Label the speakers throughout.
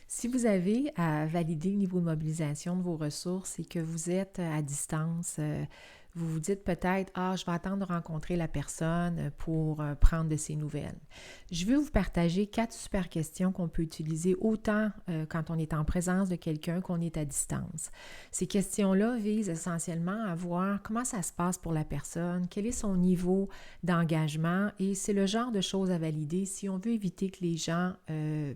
Speaker 1: Si vous avez à valider le niveau de mobilisation de vos ressources et que vous êtes à distance, vous vous dites peut-être, ah, je vais attendre de rencontrer la personne pour prendre de ses nouvelles. Je veux vous partager 4 super questions qu'on peut utiliser autant quand on est en présence de quelqu'un qu'on est à distance. Ces questions-là visent essentiellement à voir comment ça se passe pour la personne, quel est son niveau d'engagement et c'est le genre de choses à valider si on veut éviter que les gens,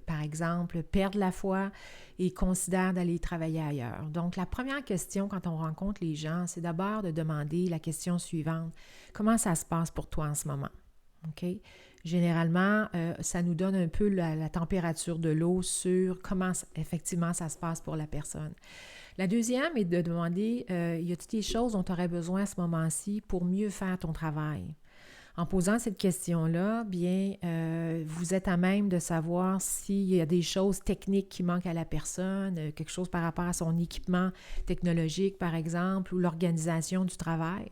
Speaker 1: par exemple, perdent la foi et considèrent d'aller travailler ailleurs. Donc, la première question quand on rencontre les gens, c'est d'abord de demander la question suivante. Comment ça se passe pour toi en ce moment? OK? Généralement, ça nous donne un peu la température de l'eau sur comment effectivement ça se passe pour la personne. La deuxième est de demander, y a-t-il des choses dont tu aurais besoin à ce moment-ci pour mieux faire ton travail? En posant cette question-là, bien, vous êtes à même de savoir s'il y a des choses techniques qui manquent à la personne, quelque chose par rapport à son équipement technologique, par exemple, ou l'organisation du travail.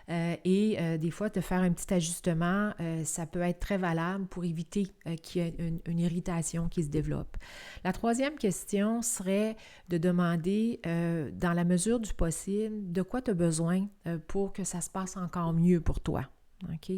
Speaker 1: Des fois, de faire un petit ajustement, ça peut être très valable pour éviter qu'il y ait une irritation qui se développe. La troisième question serait de demander, dans la mesure du possible, de quoi tu as besoin pour que ça se passe encore mieux pour toi. OK?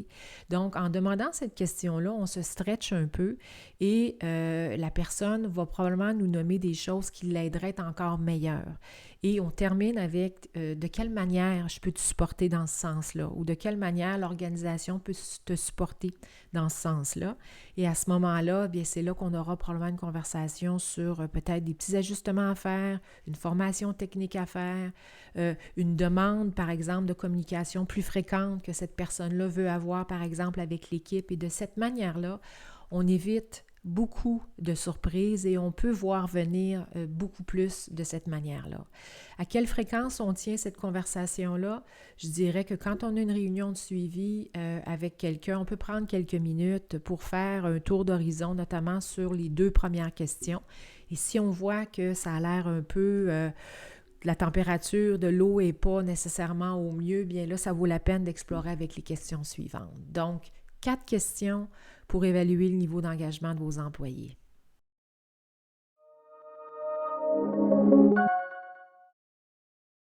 Speaker 1: Donc, en demandant cette question-là, on se stretch un peu et la personne va probablement nous nommer des choses qui l'aideraient à être encore meilleure. Et on termine avec de quelle manière je peux te supporter dans ce sens-là ou de quelle manière l'organisation peut te supporter dans ce sens-là. Et à ce moment-là, bien, c'est là qu'on aura probablement une conversation sur peut-être des petits ajustements à faire, une formation technique à faire, une demande, par exemple, de communication plus fréquente que cette personne-là veut avoir, par exemple, avec l'équipe. Et de cette manière-là, on évite beaucoup de surprises et on peut voir venir beaucoup plus de cette manière-là. À quelle fréquence on tient cette conversation-là? Je dirais que quand on a une réunion de suivi avec quelqu'un, on peut prendre quelques minutes pour faire un tour d'horizon, notamment sur les 2 premières questions. Et si on voit que ça a l'air un peu... la température de l'eau n'est pas nécessairement au mieux, bien là, ça vaut la peine d'explorer avec les questions suivantes. Donc, 4 questions pour évaluer le niveau d'engagement de vos employés.